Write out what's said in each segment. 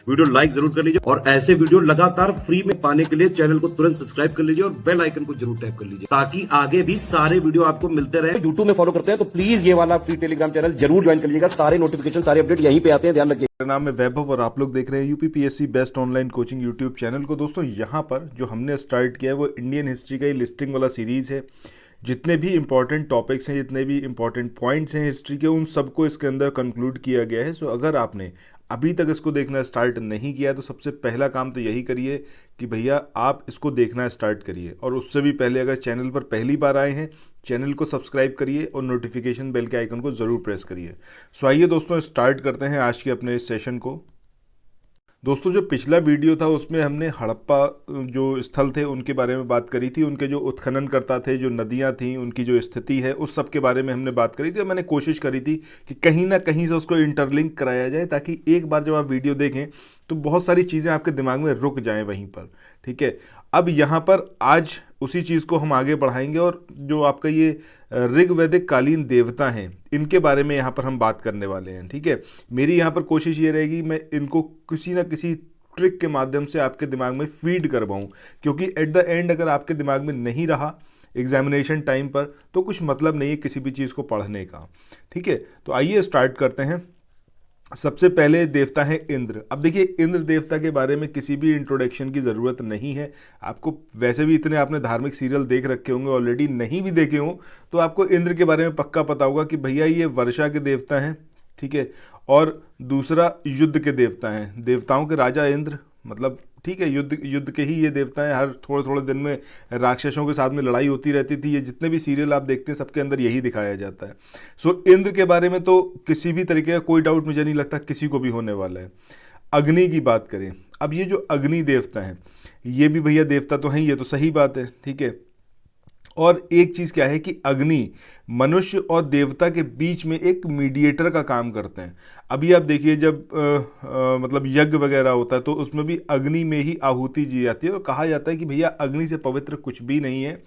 Video like जरूर कर लीजिए और ऐसे वीडियो लगातार फ्री में पाने के लिए चैनल को तुरंत सब्सक्राइब कर लीजिए और बेल आइकन को जरूर टैप कर लीजिए ताकि आगे भी सारे वीडियो आपको मिलते रहे। यूट्यूब में फॉलो करते हैं तो प्लीज ये वाला फ्री टेलीग्राम चैनल जरूर ज्वाइन कर लीजिएगा। सारे नोटिफिकेशन सारे अपडेट यहीं पे आते हैं, ध्यान रखिए। मेरा नाम है वैभव और आप लोग देख रहे हैं UPPSC best online coaching YouTube channel को। दोस्तों यहाँ पर जो हमने स्टार्ट किया है वो इंडियन हिस्ट्री का ही लिस्टिंग वाला सीरीज़ है। जितने भी इंपॉर्टेंट टॉपिक्स हैं, जितने भी इंपॉर्टेंट पॉइंट्स हैं हिस्ट्री के, उन सबको इसके अंदर कंक्लूड किया गया है। सो अगर आपने अभी तक इसको देखना स्टार्ट नहीं किया तो सबसे पहला काम तो यही करिए कि भैया आप इसको देखना स्टार्ट करिए। और उससे भी पहले अगर चैनल पर पहली बार आए हैं, चैनल को सब्सक्राइब करिए और नोटिफिकेशन बेल के आइकन को ज़रूर प्रेस करिए। सो आइए दोस्तों स्टार्ट करते हैं आज के अपने इस सेशन को। दोस्तों जो पिछला वीडियो था उसमें हमने हड़प्पा जो स्थल थे उनके बारे में बात करी थी, उनके जो उत्खनन करता थे, जो नदियां थी, उनकी जो स्थिति है, उस सब के बारे में हमने बात करी थी। और मैंने कोशिश करी थी कि कहीं ना कहीं से उसको इंटरलिंक कराया जाए ताकि एक बार जब आप वीडियो देखें तो बहुत सारी चीज़ें आपके दिमाग में रुक जाएं वहीं पर। ठीक है, अब यहाँ पर आज उसी चीज़ को हम आगे बढ़ाएंगे और जो आपका ये ऋग्वैदिक कालीन देवता हैं इनके बारे में यहाँ पर हम बात करने वाले हैं। ठीक है, मेरी यहाँ पर कोशिश ये रहेगी मैं इनको किसी ना किसी ट्रिक के माध्यम से आपके दिमाग में फीड करवाऊँ, क्योंकि एट द एंड अगर आपके दिमाग में नहीं रहा एग्जामिनेशन टाइम पर तो कुछ मतलब नहीं है किसी भी चीज़ को पढ़ने का। ठीक है, तो आइए स्टार्ट करते हैं। सबसे पहले देवता है इंद्र। अब देखिए इंद्र देवता के बारे में किसी भी इंट्रोडक्शन की ज़रूरत नहीं है आपको। वैसे भी इतने आपने धार्मिक सीरियल देख रखे होंगे ऑलरेडी, नहीं भी देखे हों तो आपको इंद्र के बारे में पक्का पता होगा कि भैया ये वर्षा के देवता हैं। ठीक है, और दूसरा युद्ध के देवता हैं, देवताओं के राजा इंद्र, मतलब ठीक है युद्ध के ही ये देवता हैं। हर थोड़े थोड़े दिन में राक्षसों के साथ में लड़ाई होती रहती थी। ये जितने भी सीरियल आप देखते हैं सबके अंदर यही दिखाया जाता है। सो इंद्र के बारे में तो किसी भी तरीके का कोई डाउट मुझे नहीं लगता किसी को भी होने वाला है। अग्नि की बात करें, अब ये जो अग्नि देवता हैं ये भी भैया देवता तो हैं, ये तो सही बात है। ठीक है, और एक चीज़ क्या है कि अग्नि मनुष्य और देवता के बीच में एक मीडिएटर का काम करते हैं। अभी आप देखिए जब मतलब यज्ञ वगैरह होता है तो उसमें भी अग्नि में ही आहुति दी जाती है और कहा जाता है कि भैया अग्नि से पवित्र कुछ भी नहीं है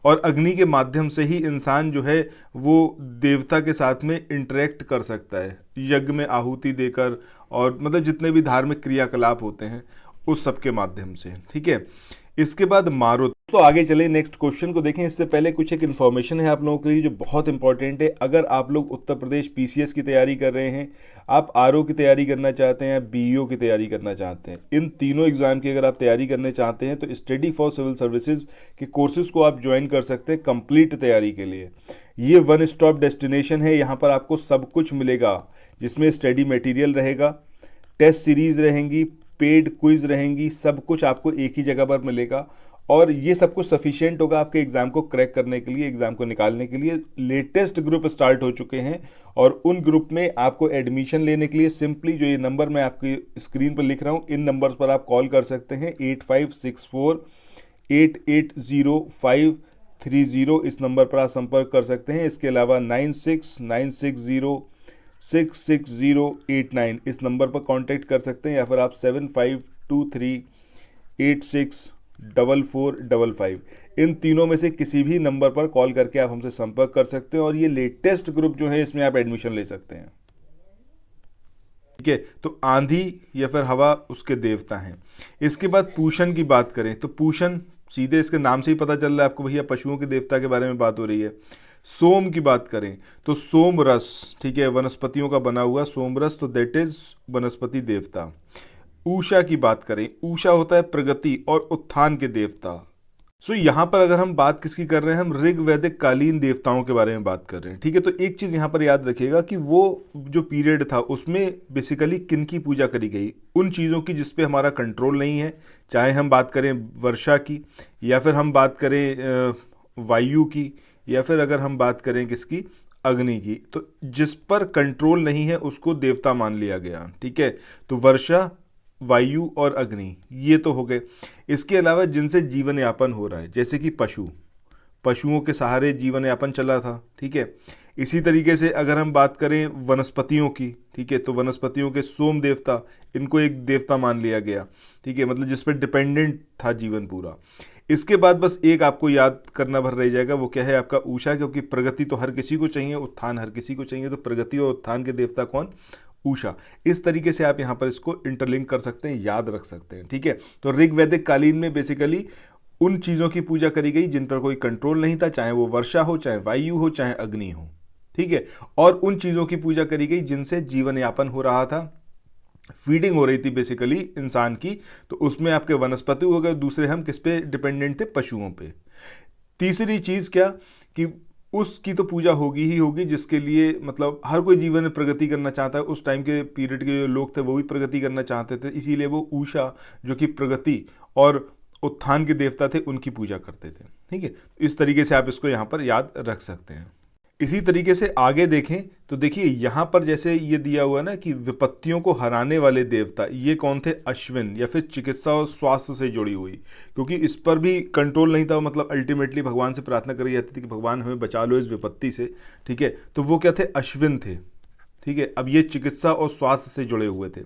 और अग्नि के माध्यम से ही इंसान जो है वो देवता के साथ में इंटरेक्ट कर सकता है यज्ञ में आहुति देकर, और मतलब जितने भी धार्मिक क्रियाकलाप होते हैं उस सब के माध्यम से। ठीक है, इसके बाद मारुत। तो आगे चले नेक्स्ट क्वेश्चन को देखें। इससे पहले कुछ एक इन्फॉर्मेशन है आप लोगों के लिए जो बहुत इंपॉर्टेंट है। अगर आप लोग उत्तर प्रदेश पीसीएस की तैयारी कर रहे हैं, आप आरओ की तैयारी करना चाहते हैं, बीईओ की तैयारी करना चाहते हैं, इन तीनों एग्जाम की अगर आप तैयारी करने चाहते हैं तो स्टडी फॉर सिविल सर्विसेज के कोर्सेज को आप ज्वाइन कर सकते हैं कंप्लीट तैयारी के लिए। ये वन स्टॉप डेस्टिनेशन है, यहाँ पर आपको सब कुछ मिलेगा जिसमें स्टडी मटेरियल रहेगा, टेस्ट सीरीज रहेंगी, पेड क्विज रहेंगी, सब कुछ आपको एक ही जगह पर मिलेगा और ये सब कुछ सफिशिएंट होगा आपके एग्जाम को क्रैक करने के लिए, एग्जाम को निकालने के लिए। लेटेस्ट ग्रुप स्टार्ट हो चुके हैं और उन ग्रुप में आपको एडमिशन लेने के लिए सिंपली जो ये नंबर मैं आपकी स्क्रीन पर लिख रहा हूँ इन नंबर्स पर आप कॉल कर सकते हैं। 8564880530 इस नंबर पर आप संपर्क कर सकते हैं। इसके अलावा 9696066089 इस नंबर पर कांटेक्ट कर सकते हैं या फिर आप 7523864455 इन तीनों में से किसी भी नंबर पर कॉल करके आप हमसे संपर्क कर सकते हैं और ये लेटेस्ट ग्रुप जो है इसमें आप एडमिशन ले सकते हैं। ठीक है, तो आंधी या फिर हवा उसके देवता हैं। इसके बाद पूषण की बात करें तो पूषण सीधे इसके नाम से ही पता चल रहा है आपको भैया पशुओं के देवता के बारे में बात हो रही है। सोम की बात करें तो सोमरस, ठीक है, वनस्पतियों का बना हुआ सोमरस, तो दैट इज वनस्पति देवता। उषा की बात करें, उषा होता है प्रगति और उत्थान के देवता। सो यहाँ पर अगर हम बात किसकी कर रहे हैं, हम ऋग्वैदिक कालीन देवताओं के बारे में बात कर रहे हैं। ठीक है, तो एक चीज़ यहाँ पर याद रखिएगा कि वो जो पीरियड था उसमें बेसिकली किन की पूजा करी गई, उन चीज़ों की जिस पे हमारा कंट्रोल नहीं है, चाहे हम बात करें वर्षा की या फिर हम बात करें वायु की या फिर अगर हम बात करें किसकी, अग्नि की, तो जिस पर कंट्रोल नहीं है उसको देवता मान लिया गया। ठीक है, तो वर्षा, वायु और अग्नि ये तो हो गए। इसके अलावा जिनसे जीवन यापन हो रहा है जैसे कि पशुओं के सहारे जीवन यापन चला था। ठीक है, इसी तरीके से अगर हम बात करें वनस्पतियों की, ठीक है, तो वनस्पतियों के सोम देवता, इनको एक देवता मान लिया गया। ठीक है, मतलब जिस पर डिपेंडेंट था जीवन पूरा। इसके बाद बस एक आपको याद करना भर रह जाएगा, वो क्या है आपका उषा, क्योंकि प्रगति तो हर किसी को चाहिए, उत्थान हर किसी को चाहिए, तो प्रगति और उत्थान के देवता कौन, उषा। इस तरीके से आप यहाँ पर इसको इंटरलिंक कर सकते हैं, याद रख सकते हैं, ठीक है। तो ऋग वैदिक कालीन में बेसिकली उन चीज़ों की पूजा करी गई जिन पर कोई कंट्रोल नहीं था, चाहे वो वर्षा हो, चाहे वायु हो, चाहे अग्नि हो, ठीक है। और उन चीज़ों की पूजा करी गई जिनसे जीवन यापन हो रहा था, फीडिंग हो रही थी बेसिकली इंसान की। तो उसमें आपके वनस्पति हो गए, दूसरे हम किस पे डिपेंडेंट थे, पशुओं पे। तीसरी चीज़ क्या कि उसकी तो पूजा होगी ही होगी जिसके लिए मतलब हर कोई जीवन में प्रगति करना चाहता है। उस टाइम के पीरियड के जो लोग थे वो भी प्रगति करना चाहते थे, इसीलिए वो उषा जो कि प्रगति और उत्थान के देवता थे उनकी पूजा करते थे, ठीक है। इस तरीके से आप इसको यहाँ पर याद रख सकते हैं। इसी तरीके से आगे देखें तो देखिए यहाँ पर जैसे ये दिया हुआ ना कि विपत्तियों को हराने वाले देवता, ये कौन थे, अश्विन, या फिर चिकित्सा और स्वास्थ्य से जुड़ी हुई, क्योंकि इस पर भी कंट्रोल नहीं था। मतलब अल्टीमेटली भगवान से प्रार्थना करी जाती थी कि भगवान हमें बचा लो इस विपत्ति से, ठीक है। तो वो क्या थे, अश्विन थे, ठीक है। अब ये चिकित्सा और स्वास्थ्य से जुड़े हुए थे।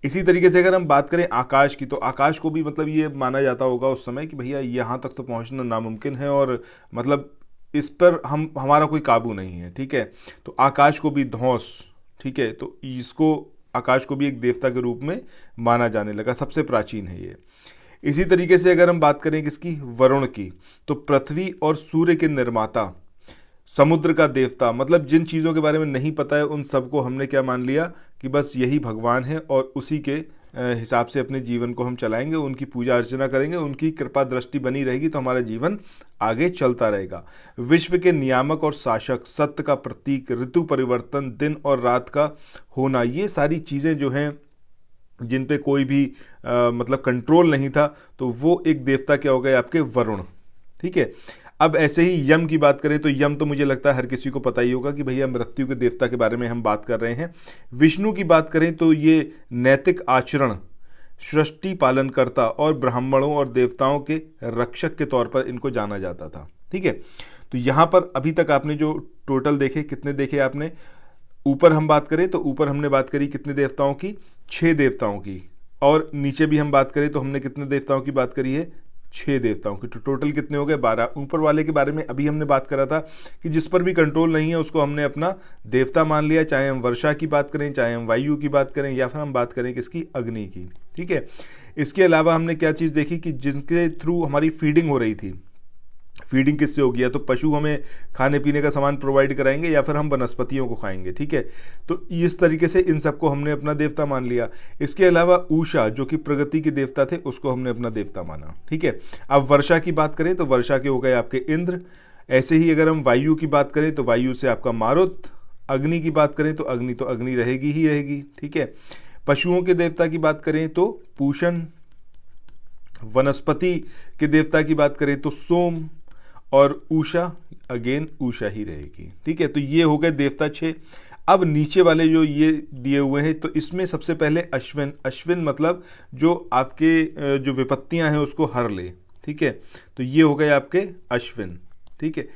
इसी तरीके से अगर हम बात करें आकाश की, तो आकाश को भी मतलब ये माना जाता होगा उस समय कि भैया यहाँ तक तो पहुँचना नामुमकिन है और मतलब इस पर हमारा कोई काबू नहीं है, ठीक है। तो आकाश को भी ध्वंस, ठीक है, तो इसको आकाश को भी एक देवता के रूप में माना जाने लगा, सबसे प्राचीन है ये। इसी तरीके से अगर हम बात करें किसकी, वरुण की, तो पृथ्वी और सूर्य के निर्माता, समुद्र का देवता, मतलब जिन चीज़ों के बारे में नहीं पता है उन सबको हमने क्या मान लिया कि बस यही भगवान है और उसी के हिसाब से अपने जीवन को हम चलाएंगे, उनकी पूजा अर्चना करेंगे, उनकी कृपा दृष्टि बनी रहेगी तो हमारा जीवन आगे चलता रहेगा। विश्व के नियामक और शासक, सत्य का प्रतीक, ऋतु परिवर्तन, दिन और रात का होना, ये सारी चीज़ें जो हैं जिन पे कोई भी मतलब कंट्रोल नहीं था, तो वो एक देवता क्या हो गए आपके, वरुण, ठीक है। अब ऐसे ही यम की बात करें तो यम तो मुझे लगता है हर किसी को पता ही होगा कि भैया मृत्यु के देवता के बारे में हम बात कर रहे हैं। विष्णु की बात करें तो ये नैतिक आचरण, सृष्टि पालनकर्ता और ब्राह्मणों और देवताओं के रक्षक के तौर पर इनको जाना जाता था, ठीक है। तो यहाँ पर अभी तक आपने जो टोटल देखे, कितने देखे आपने, ऊपर हम बात करें तो ऊपर हमने बात करी कितने देवताओं की, 6 देवताओं की, और नीचे भी हम बात करें तो हमने कितने देवताओं की बात करी है, 6 देवताओं की। तो टोटल कितने हो गए, 12। ऊपर वाले के बारे में अभी हमने बात करा था कि जिस पर भी कंट्रोल नहीं है उसको हमने अपना देवता मान लिया, चाहे हम वर्षा की बात करें, चाहे हम वायु की बात करें, या फिर हम बात करें किसकी, अग्नि की, ठीक है। इसके अलावा हमने क्या चीज़ देखी कि जिनके थ्रू हमारी फीडिंग हो रही थी, फीडिंग किससे होगी, या तो पशु हमें खाने पीने का सामान प्रोवाइड कराएंगे या फिर हम वनस्पतियों को खाएंगे, ठीक है। तो इस तरीके से इन सबको हमने अपना देवता मान लिया। इसके अलावा उषा जो कि प्रगति के देवता थे उसको हमने अपना देवता माना, ठीक है। अब वर्षा की बात करें तो वर्षा के हो गए आपके इंद्र। ऐसे ही अगर हम वायु की बात करें तो वायु से आपका मारुत। अग्नि की बात करें तो अग्नि रहेगी ही रहेगी, ठीक है। पशुओं के देवता की बात करें तो पूषण। वनस्पति के देवता की बात करें तो सोम, और उषा अगेन उषा ही रहेगी, ठीक है। तो ये हो गए देवता 6। अब नीचे वाले जो ये दिए हुए हैं तो इसमें सबसे पहले अश्विन। अश्विन मतलब जो आपके जो विपत्तियां हैं उसको हर ले, ठीक है। तो ये हो गए आपके अश्विन, ठीक है,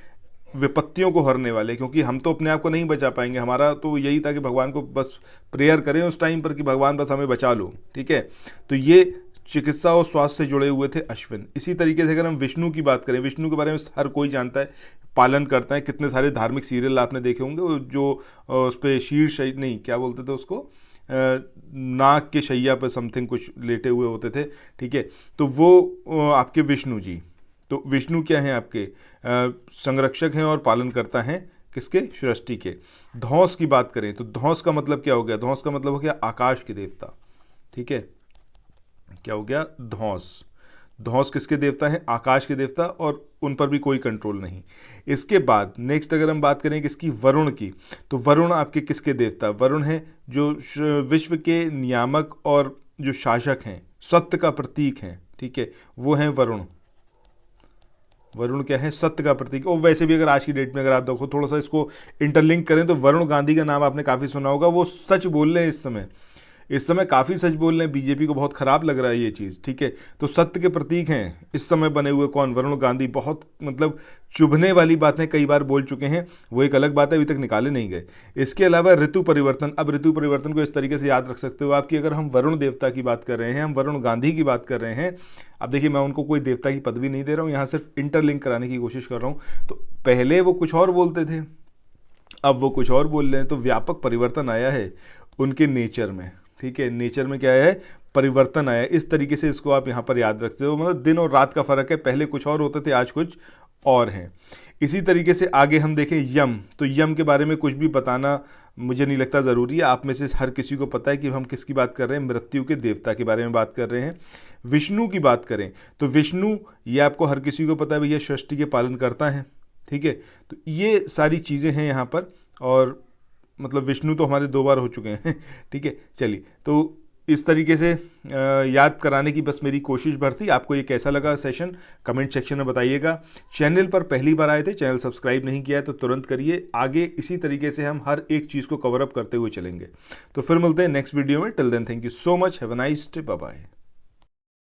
विपत्तियों को हरने वाले, क्योंकि हम तो अपने आप को नहीं बचा पाएंगे। हमारा तो यही था कि भगवान को बस प्रेयर करें उस टाइम पर कि भगवान बस हमें बचा लो, ठीक है। तो ये चिकित्सा और स्वास्थ्य से जुड़े हुए थे अश्विन। इसी तरीके से अगर हम विष्णु की बात करें, विष्णु के बारे में हर कोई जानता है, पालन करता है। कितने सारे धार्मिक सीरियल आपने देखे होंगे जो उस पर शीर्ष नहीं क्या बोलते थे उसको, नाग के शैया पर समथिंग कुछ लेटे हुए होते थे, ठीक है। तो वो आपके विष्णु जी। तो विष्णु क्या हैं आपके, संरक्षक हैं और पालन करता हैं किसके, सृष्टि के। ध्वंस की बात करें तो ध्वंस का मतलब क्या हो गया, ध्वंस का मतलब हो गया आकाश के देवता, ठीक है। क्या हो गया, ध्वंस। ध्वंस किसके देवता हैं, आकाश के देवता, और उन पर भी कोई कंट्रोल नहीं। इसके बाद नेक्स्ट अगर हम बात करें किसकी, वरुण की, तो वरुण आपके किसके देवता, वरुण है जो विश्व के नियामक और जो शासक हैं, सत्य का प्रतीक हैं, ठीक है, वो हैं वरुण। वरुण क्या है, सत्य का प्रतीक। और वैसे भी अगर आज की डेट में अगर आप देखो, थोड़ा सा इसको इंटरलिंक करें तो वरुण गांधी का नाम आपने काफ़ी सुना होगा। वो सच बोल रहे हैं इस समय काफ़ी सच बोल रहे हैं। बीजेपी को बहुत ख़राब लग रहा है ये चीज़, ठीक है। तो सत्य के प्रतीक हैं इस समय बने हुए कौन, वरुण गांधी। बहुत मतलब चुभने वाली बातें कई बार बोल चुके हैं, वो एक अलग बात है, अभी तक निकाले नहीं गए। इसके अलावा ऋतु परिवर्तन। अब ऋतु परिवर्तन को इस तरीके से याद रख सकते हो आप कि अगर हम वरुण देवता की बात कर रहे हैं, हम वरुण गांधी की बात कर रहे हैं। अब देखिए, मैं उनको कोई देवता की पदवी नहीं दे रहा हूँ, यहाँ सिर्फ इंटरलिंक कराने की कोशिश कर रहा हूँ। तो पहले वो कुछ और बोलते थे, अब वो कुछ और बोल रहे हैं, तो व्यापक परिवर्तन आया है। उनके नेचर में, ठीक है, नेचर में क्या है, परिवर्तन आया। इस तरीके से इसको आप यहाँ पर याद रखते हो, मतलब दिन और रात का फ़र्क है, पहले कुछ और होते थे, आज कुछ और हैं। इसी तरीके से आगे हम देखें यम, तो यम के बारे में कुछ भी बताना मुझे नहीं लगता ज़रूरी है, आप में से हर किसी को पता है कि हम किसकी बात कर रहे हैं, मृत्यु के देवता के बारे में बात कर रहे हैं। विष्णु की बात करें तो विष्णु, ये आपको हर किसी को पता है भैया, सृष्टि के पालन करता है, ठीक है। तो ये सारी चीज़ें हैं यहाँ पर, और मतलब विष्णु तो हमारे 2 बार हो चुके हैं ठीक है। चलिए, तो इस तरीके से याद कराने की बस मेरी कोशिश भर थी। आपको ये कैसा लगा सेशन, कमेंट सेक्शन में बताइएगा। चैनल पर पहली बार आए थे, चैनल सब्सक्राइब नहीं किया है तो तुरंत करिए। आगे इसी तरीके से हम हर एक चीज़ को कवर अप करते हुए चलेंगे। तो फिर मिलते हैं नेक्स्ट वीडियो में। Till then thank you so much, have a nice day, bye bye.